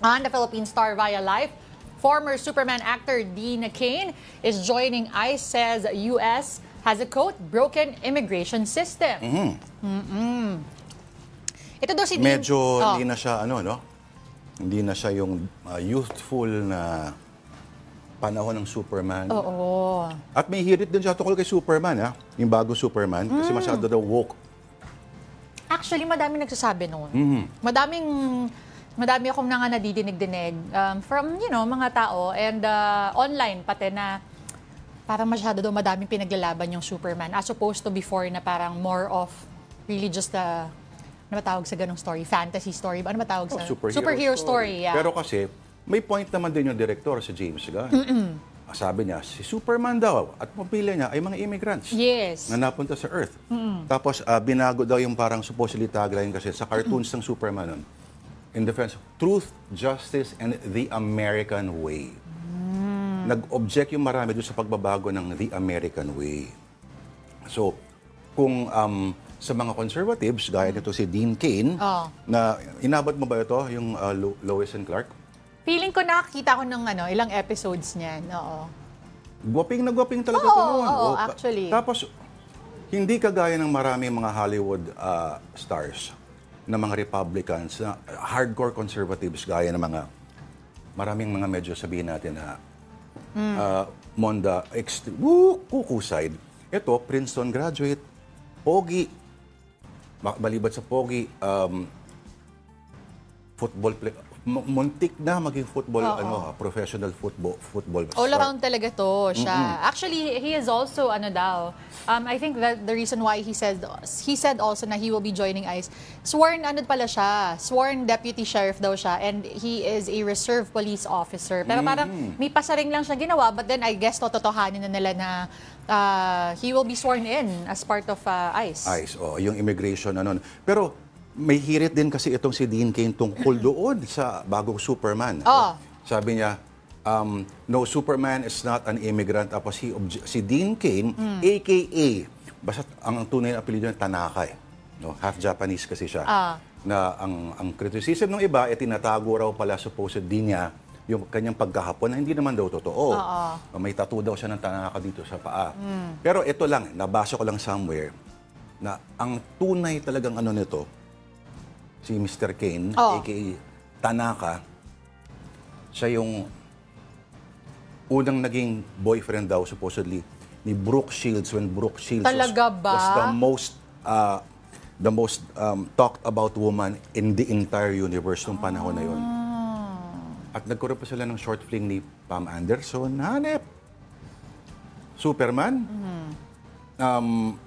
On the Philippine Star via Life, former Superman actor Dean Cain is joining ICE, says U.S. has a, quote, broken immigration system. Ito daw si Dean. Medyo hindi na siya, hindi na siya yung youthful na panahon ng Superman. Oo. At may hirit din siya tungkol kay Superman, yung bago Superman, kasi masyado daw woke. Actually, madami nagsasabi noon. Madami akong nadidinig-dinig from, mga tao and online pati na parang masyado daw madaming pinaglalaban yung Superman as opposed to before na parang more of really just ano ba tawag sa ganong story? Fantasy story? Ano ba tawag sa? Superhero story, yeah. Pero kasi, may point naman din yung director, si James Gunn. Sabi niya, si Superman daw at pamilya niya ay mga immigrants na napunta sa Earth. Tapos binago daw yung parang supposedly tagline kasi sa cartoons ng Superman nun, in defense of truth, justice, and the American way. Nag-object yung marami doon sa pagbabago ng the American way. So, kung sa mga conservatives, gaya nito si Dean Cain, na inabot mo ba ito, yung Lois and Clark? Feeling ko nakakita ko ng ilang episodes niyan. Oo. Gwaping na gwaping talaga ito noon. Oo, actually. Tapos, hindi kagaya ng maraming mga Hollywood stars na mga Republicans, na hardcore conservatives, gaya ng maraming mga medyo sabihin natin na Monda, kuku side. Ito, Princeton graduate, pogi, balibat sa pogi, football player, muntik na maging football, professional football star. All around talaga to siya. Actually, he is also, I think that the reason why he said also na he will be joining ICE, sworn deputy sheriff daw siya, and he is a reserve police officer. Pero parang may pasaring lang siya ginawa, but then I guess tototohanin na nila na he will be sworn in as part of ICE. ICE, yung immigration, Pero, may hirit din kasi itong si Dean Cain tungkol doon sa bagong Superman. Sabi niya, no, Superman is not an immigrant. Tapos si Dean Cain, a.k.a. basta ang tunay na apelyido niya, Tanaka. Half Japanese kasi siya. Na ang criticism ng iba, tinatago raw pala supposedly niya yung kanyang pagkahapon na hindi naman daw totoo. May tattoo daw siya ng Tanaka dito sa paa. Pero ito lang, nabasa ko lang somewhere, na ang tunay talagang nito, si Mr. Cain, a.k.a. Tanaka, siya yung unang naging boyfriend daw, supposedly, ni Brooke Shields when Brooke Shields was the most talked about woman in the entire universe nung panahon na yun. At nagkaroon pa sila ng short fling ni Pam Anderson, hanep, Superman,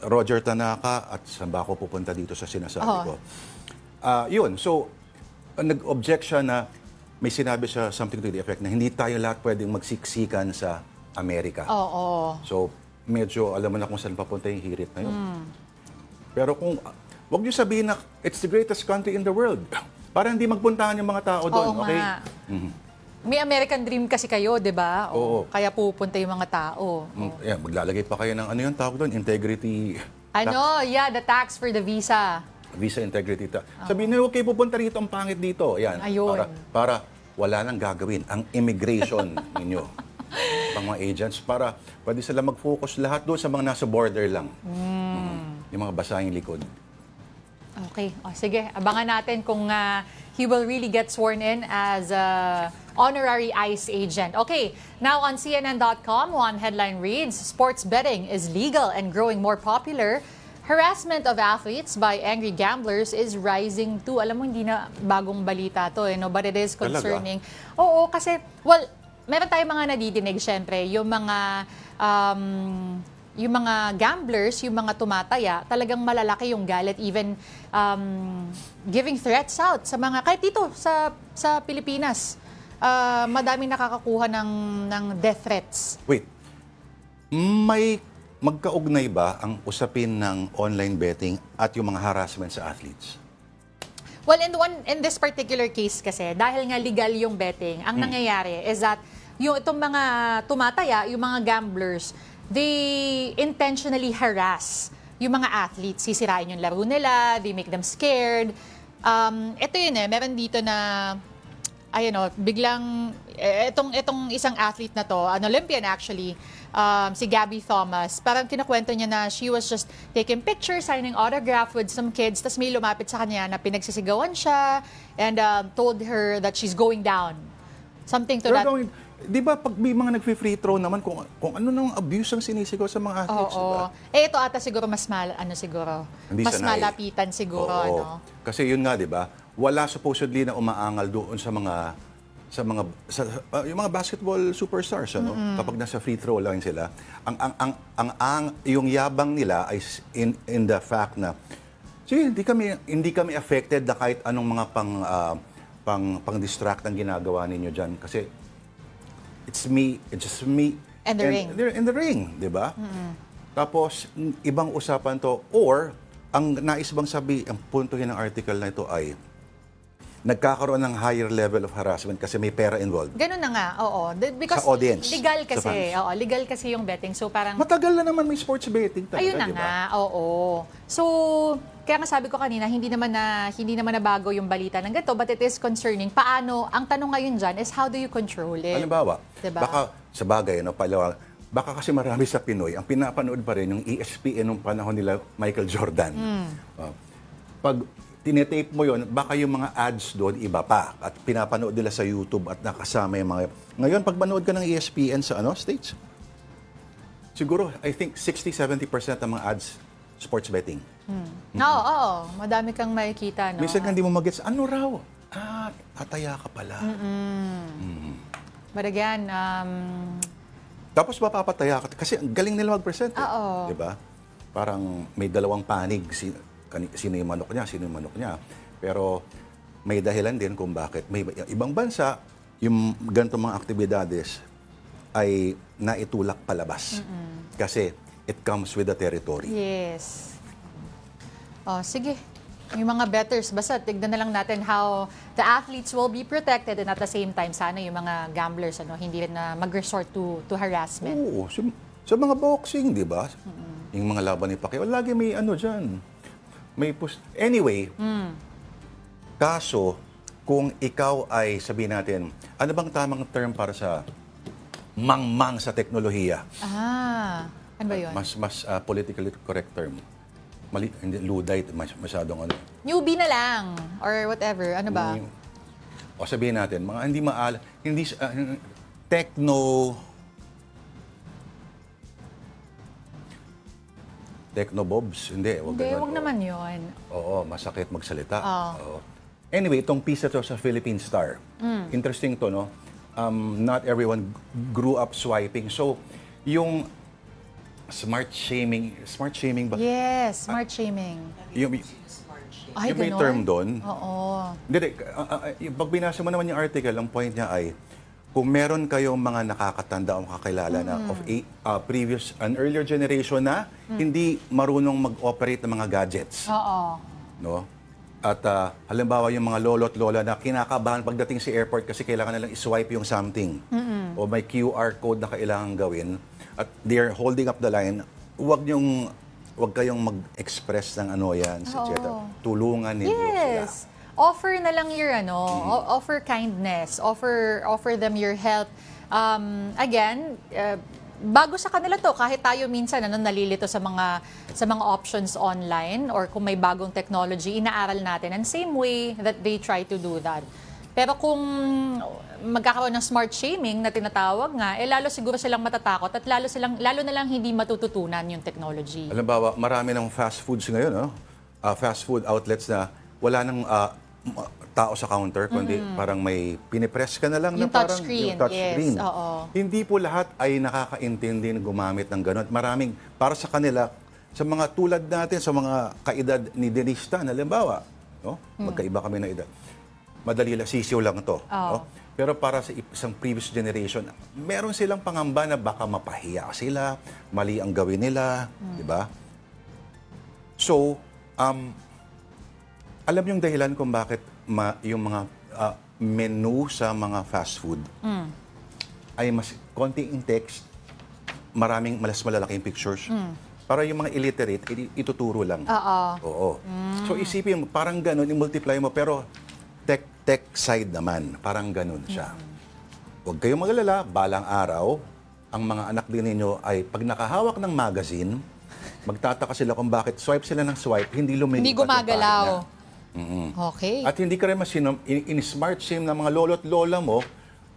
Roger Tanaka, at saan ba ako pupunta dito sa sinasabi ko? Yun, so, nag-object siya na may sinabi siya something to the effect na hindi tayo lahat pwedeng magsiksikan sa Amerika. So, medyo alam mo na kung saan papunta yung hirit na yun. Pero kung, wag niyo sabihin na it's the greatest country in the world. Para hindi magpuntahan yung mga tao doon, okay? May American dream kasi kayo, di ba? Kaya pupunta yung mga tao. Maglalagay pa kayo ng yung tawag doon, integrity. The tax for the visa. Visa integrity. Sabihin niyo, okay, pupunta rito, ang pangit dito. Yan. Para wala nang gagawin ang immigration ninyo. Pang mga agents, para pwede sila mag-focus lahat doon sa mga nasa border lang. Yung mga basahing likod. Okay. Sige, abangan natin kung he will really get sworn in as honorary ICE agent. Okay, now on CNN.com, one headline reads, sports betting is legal and growing more popular. Harassment of athletes by angry gamblers is rising too. Alam mo, hindi na bagong balita to, but it is concerning. Oo, kasi, meron tayong mga nadidinig, syempre, yung mga gamblers, yung mga tumataya, talagang malalaki yung galit, even giving threats out sa mga, kahit dito, sa Pilipinas, madaming nakakakuha ng death threats. Wait, may magkaugnay ba ang usapin ng online betting at yung mga harassment sa athletes? Well, in this particular case kasi, dahil nga legal yung betting, ang nangyayari is that itong mga tumataya, yung mga gamblers, they intentionally harass yung mga athletes. Sisirain yung laro nila, they make them scared. Ito yun meron dito na biglang itong isang athlete na to, an Olympian actually, si Gabby Thomas, parang kinakwento niya na she was just taking pictures, signing autograph with some kids, tas may lumapit sa kanya na pinagsisigawan siya and told her that she's going down. Something to that. Di ba pag may mga nag-free throw naman kung ano nang abuse ang sinisigaw sa mga athletes, di ba? Ito ata siguro mas mas malapitan siguro. Oo. Kasi yun nga, di ba? Wala supposedly na umaangal doon sa yung mga basketball superstars, ano? Kapag nasa free throw line sila, yung yabang nila ay in the fact na hindi kami affected na kahit anong mga pang-distract ang ginagawa ninyo diyan kasi it's just me and the ring. In the ring, di ba? Tapos ibang usapan to, or ang nais bang ang puntuhin ng article na ito ay nagkakaroon ng higher level of harassment kasi may pera involved. Ganun na nga, oo. Because sa audience. Legal kasi. Legal kasi yung betting. So parang... Matagal na naman may sports betting talaga, ayun na diba? Nga, oo. So, kaya nga sabi ko kanina, hindi naman na bago yung balita ng ganito, but it is concerning. Paano, ang tanong ngayon dyan is how do you control it? Halimbawa, diba? Baka sa bagay, baka kasi marami sa Pinoy, ang pinapanood pa rin yung ESPN nung panahon nila Michael Jordan. Pag tinetape mo yon, baka yung mga ads doon iba pa at pinapanood nila sa YouTube at nakasama yung mga... Ngayon, pag manood ka ng ESPN sa States, siguro, I think 60-70% ng mga ads, sports betting. Oo. Madami kang makikita, no? Minsan hindi mo mag-gets, ano raw? Tataya ka pala. But again, tapos mapapataya ka. Kasi ang galing nila mag-present. Oo. Diba? Parang may dalawang panig. Sino yung manok niya. Pero may dahilan din kung bakit. May ibang bansa, yung ganito mga aktibidades ay naitulak palabas. Kasi it comes with the territory. Yes. Sige. Yung mga bettors, basta tignan na lang natin how the athletes will be protected and at the same time, sana yung mga gamblers hindi rin na mag-resort to harassment. Oo. Sa mga boxing, di ba? Yung mga laban ni Pacquiao, lagi may dyan. Anyway, kaso, kung ikaw ay, sabihin natin, ano bang tamang term para sa mangmang sa teknolohiya? Ano ba yun? Mas politically correct term. Hindi, Luddite, masyadong Newbie na lang, or whatever. Ano ba? O sabihin natin, mga Technobobs? Hindi, wag naman yun. Oo, masakit magsalita. Oo. Anyway, itong piece na to sa Philippine Star. Interesting to, no? Not everyone grew up swiping. So, yung smart shaming ba? Yes, smart shaming. Yung may term doon. Oo. Hindi, pag binasa mo naman yung article, ang point niya ay, kung meron kayong mga nakakatanda o kakilala na of an earlier generation na hindi marunong mag-operate ng mga gadgets. Oo. No? At halimbawa yung mga lolo at lola na kinakabahan pagdating sa airport kasi kailangan nilang iswipe yung something. O may QR code na kailangan gawin at they're holding up the line, huwag kayong mag-express ng etc. Tulungan ninyo sila. Offer na lang your offer kindness, offer them your help. Again, bago sa kanila to, kahit tayo minsan nalilito sa mga options online or kung may bagong technology, inaaral natin and same way that they try to do that. Pero kung magkakaroon ng smart shaming na tinatawag nga, lalo siguro silang matatakot at lalo na lang hindi matututunan yung technology. Halimbawa, marami ng fast foods ngayon, fast food outlets na wala nang tao sa counter, kundi parang may pinipress ka na lang yung na parang touchscreen. Yung touchscreen. Yes, oo. Hindi po lahat ay nakakaintindi na gumamit ng gano'n. Maraming, para sa kanila, sa mga tulad natin, sa mga kaedad ni Denise Tan, halimbawa, no? Magkaiba kami na edad. Madali lang, sisiw lang to. No? Pero para sa isang previous generation, meron silang pangamba na baka mapahiya sila, mali ang gawin nila, di ba? So, alam yung dahilan kung bakit yung mga menu sa mga fast food ay mas konting text, mas malalaking pictures. Para yung mga illiterate, ituturo lang. Oo. So isipin mo, parang gano'n, i-multiply mo, pero tech side naman. Parang ganun siya. Huwag kayong magalala, balang araw, ang mga anak din ninyo ay pag nakahawak ng magazine, magtataka sila kung bakit swipe sila ng swipe, hindi lumilipat Hindi gumagalaw. yung pagina. Okay. At hindi ka rin in-smart sim ng mga lolo't lola mo,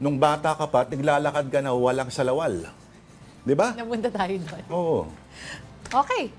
nung bata ka pa, naglalakad ka na walang salawal. Di ba? Napunta tayo doon. Oo. Okay.